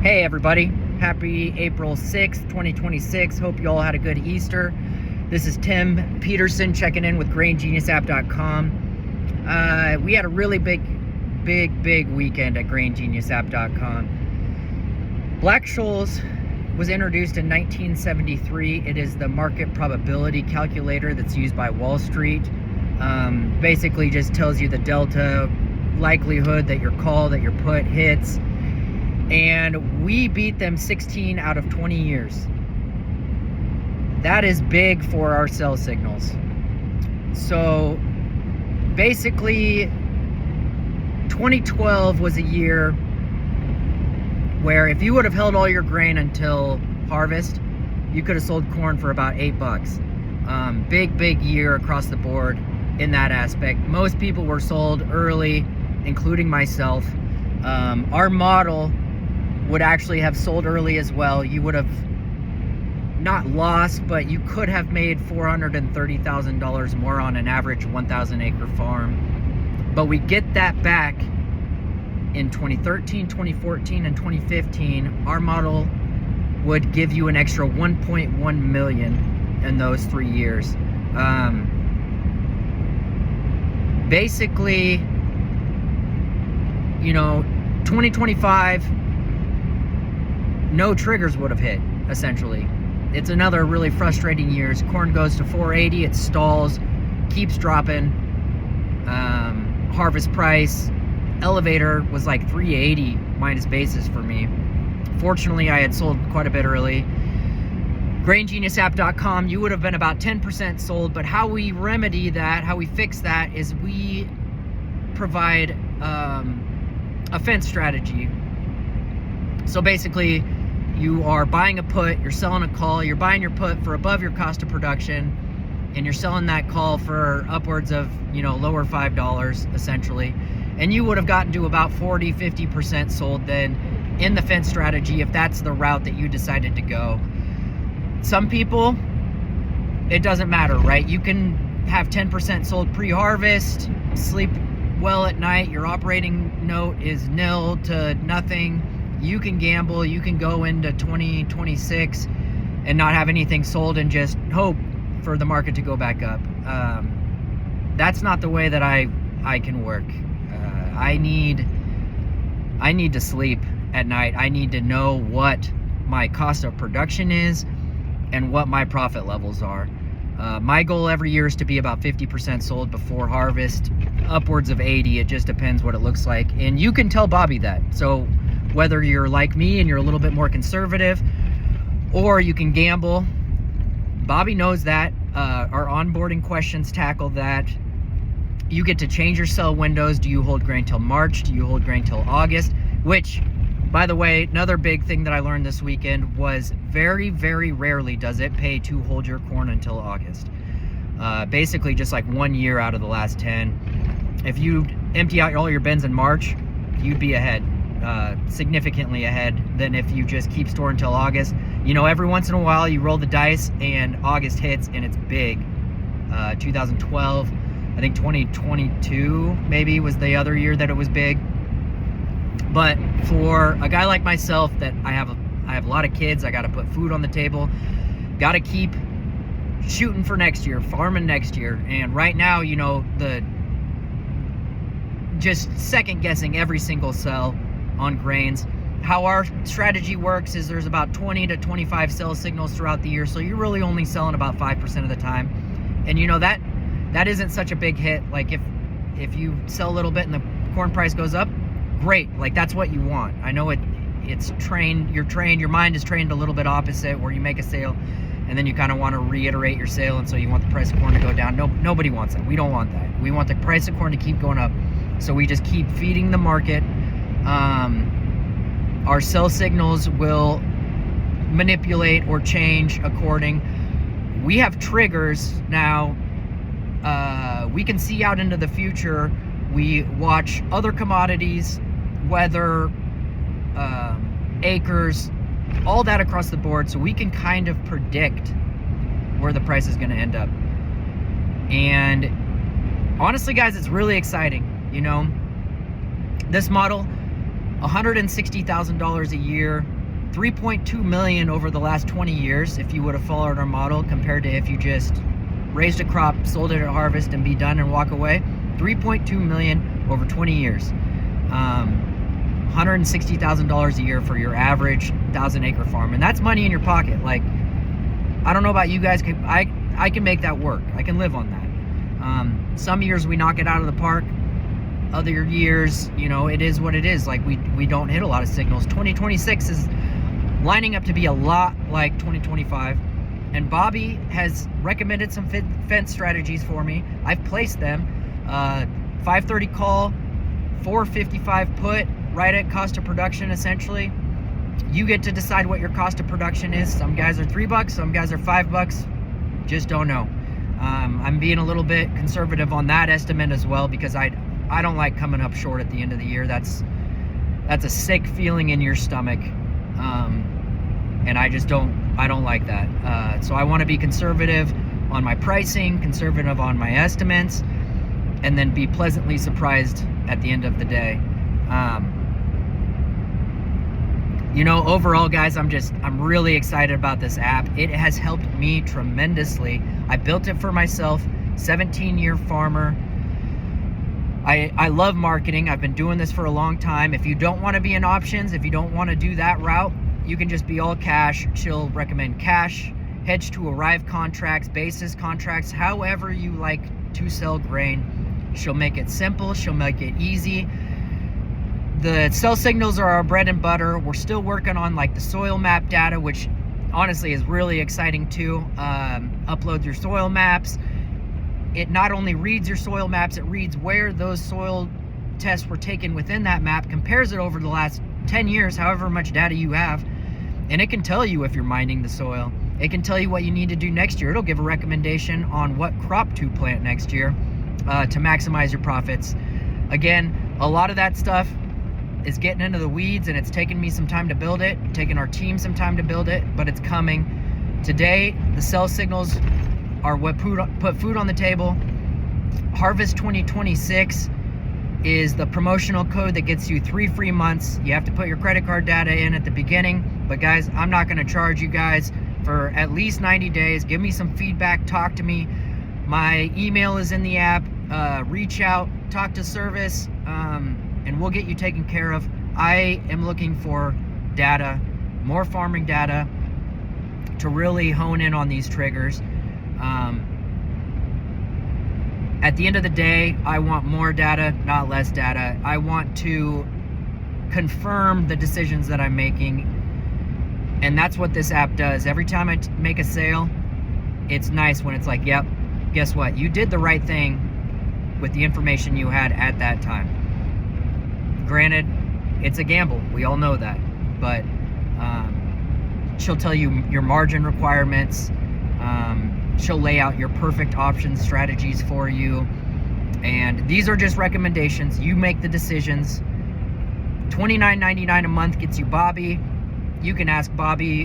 Hey everybody, happy April 6th, 2026. Hope you all had a good Easter. This is Tim Peterson checking in with GrainGeniusApp.com. We had a really big weekend at GrainGeniusApp.com. Black-Scholes was introduced in 1973. It is the market probability calculator that's used by Wall Street. Basically just tells you the delta likelihood that your call, that your put hits. And we beat them 16 out of 20 years. That is big for our sell signals. So basically, 2012 was a year where if you would have held all your grain until harvest, you could have sold corn for about $8. Big year across the board in that aspect. Most people were sold early, including myself. Our model would actually have sold early as well. You would have not lost, but you could have made $430,000 more on an average 1,000 acre farm. But we get that back in 2013, 2014, and 2015. Our model would give you an extra 1.1 million in those 3 years. Basically, 2025, no triggers would have hit, essentially. It's another really frustrating year. Corn goes to 480, it stalls, keeps dropping. Harvest price, elevator was like 380 minus basis for me. Fortunately, I had sold quite a bit early. GrainGeniusApp.com, you would have been about 10% sold, but how we remedy that, how we fix that, is we provide a fence strategy. So basically, you are buying a put, you're selling a call, you're buying your put for above your cost of production, and you're selling that call for upwards of, lower $5, essentially. And you would have gotten to about 40-50% sold then in the fence strategy if that's the route that you decided to go. Some people, it doesn't matter, right? You can have 10% sold pre-harvest, sleep well at night, your operating note is nil to nothing. You can gamble, you can go into 2026 and not have anything sold and just hope for the market to go back up. That's not the way that I can work. I need to sleep at night. I need to know what my cost of production is and what my profit levels are. My goal every year is to be about 50% sold before harvest, upwards of 80. It just depends what it looks like. And you can tell Bobby that. So whether you're like me and you're a little bit more conservative, or you can gamble, Bobby knows that. Our onboarding questions tackle that. You get to change your sell windows. Do you hold grain till March? Do you hold grain till August? Which, by the way, another big thing that I learned this weekend was very rarely does it pay to hold your corn until August. Basically just like 1 year out of the last 10. If you empty out all your bins in March, you'd be ahead. Significantly ahead than if you just keep storing until August. Every once in a while you roll the dice and August hits and it's big. 2012, I think 2022 maybe was the other year that it was big. But for a guy like myself that I have a lot of kids, I got to put food on the table, got to keep shooting for next year, farming next year. And right now, the just second guessing every single sell on grains. How our strategy works is there's about 20 to 25 sell signals throughout the year, so you're really only selling about 5% of the time. And that isn't such a big hit. Like if you sell a little bit and the corn price goes up, great. Like that's what you want. I know it's trained, your mind is trained a little bit opposite, where you make a sale and then you kind of want to reiterate your sale, and so you want the price of corn to go down. Nobody wants that. We don't want that. We want the price of corn to keep going up. So we just keep feeding the market. Our sell signals will manipulate or change according. We have triggers now. We can see out into the future. We watch other commodities, weather, acres, all that across the board, so we can kind of predict where the price is going to end up. And honestly, guys, it's really exciting. This model $160,000 a year, 3.2 million over the last 20 years if you would have followed our model, compared to if you just raised a crop, sold it at harvest, and be done and walk away. 3.2 million over 20 years. $160,000 a year for your average 1,000-acre farm, and that's money in your pocket. Like, I don't know about you guys, I can make that work. I can live on that. Some years we knock it out of the park. Other years, you know, it is what it is. Like, we don't hit a lot of signals. 2026 is lining up to be a lot like 2025, and Bobby has recommended some fence strategies for me. I've placed them. 530 call, 455 put, right at cost of production, essentially. You get to decide what your cost of production is. Some guys are $3, some guys are $5. Just don't know. I'm being a little bit conservative on that estimate as well, because I don't like coming up short at the end of the year. That's a sick feeling in your stomach, and I don't like that. So I want to be conservative on my pricing, conservative on my estimates, and then be pleasantly surprised at the end of the day. You know, overall, guys, I'm really excited about this app. It has helped me tremendously. I built it for myself, 17-year farmer. I love marketing. I've been doing this for a long time. If you don't want to be in options, if you don't want to do that route, you can just be all cash. She'll recommend cash, hedge to arrive contracts, basis contracts, however you like to sell grain. She'll make it simple. She'll make it easy. The cell signals are our bread and butter. We're still working on like the soil map data, which honestly is really exciting too. Upload your soil maps. It not only reads your soil maps, it reads where those soil tests were taken within that map, compares it over the last 10 years, however much data you have, and it can tell you if you're mining the soil. It can tell you what you need to do next year. It'll give a recommendation on what crop to plant next year to maximize your profits. Again, a lot of that stuff is getting into the weeds, and it's taken me some time to build it, taking our team some time to build it, but it's coming. Today, the cell signals are what put food on the table. Harvest 2026 is the promotional code that gets you 3 free months. You have to put your credit card data in at the beginning, but guys, I'm not going to charge you guys for at least 90 days. Give me some feedback, talk to me. My email is in the app. Reach out, talk to service, and we'll get you taken care of. I am looking for data, more farming data, to really hone in on these triggers. At the end of the day, I want more data, not less data. I want to confirm the decisions that I'm making, and that's what this app does. Every time I make a sale, it's nice when it's like, yep, guess what? You did the right thing with the information you had at that time. Granted, it's a gamble. We all know that. But she'll tell you your margin requirements. She'll lay out your perfect option strategies for you. And these are just recommendations. You make the decisions. $29.99 a month gets you Bobby. You can ask Bobby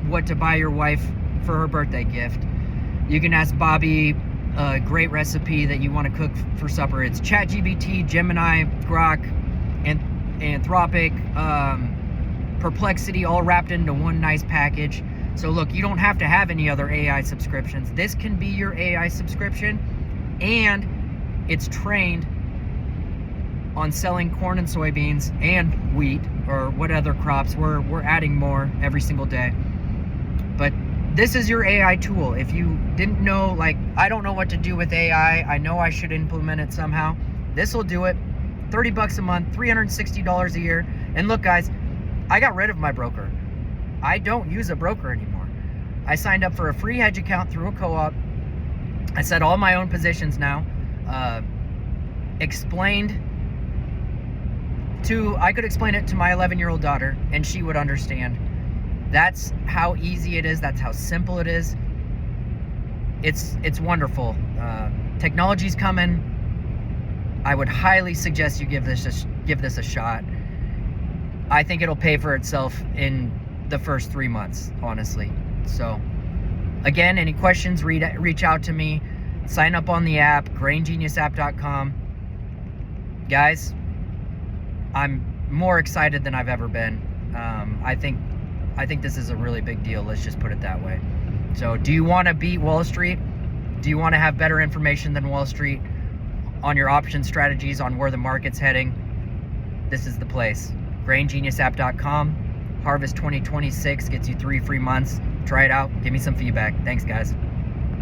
what to buy your wife for her birthday gift. You can ask Bobby a great recipe that you want to cook for supper. It's ChatGPT, Gemini, Grok, and Anthropic, Perplexity, all wrapped into one nice package. So look, you don't have to have any other AI subscriptions. This can be your AI subscription, and it's trained on selling corn and soybeans and wheat, or what other crops. We're adding more every single day. But this is your AI tool. If you didn't know, like, I don't know what to do with AI, I know I should implement it somehow, this will do it. $30 a month, $360 a year. And look, guys, I got rid of my broker. I don't use a broker anymore. I signed up for a free hedge account through a co-op. I set all my own positions now. I could explain it to my 11-year-old daughter, and she would understand. That's how easy it is. That's how simple it is. It's wonderful. Technology's coming. I would highly suggest you give this a shot. I think it'll pay for itself in the first 3 months, honestly. So, again, any questions, reach out to me. Sign up on the app, graingeniusapp.com. Guys, I'm more excited than I've ever been. I think this is a really big deal. Let's just put it that way. So do you want to beat Wall Street? Do you want to have better information than Wall Street on your option strategies, on where the market's heading? This is the place. GrainGeniusApp.com. Harvest 2026 gets you 3 free months. Try it out. Give me some feedback. Thanks, guys.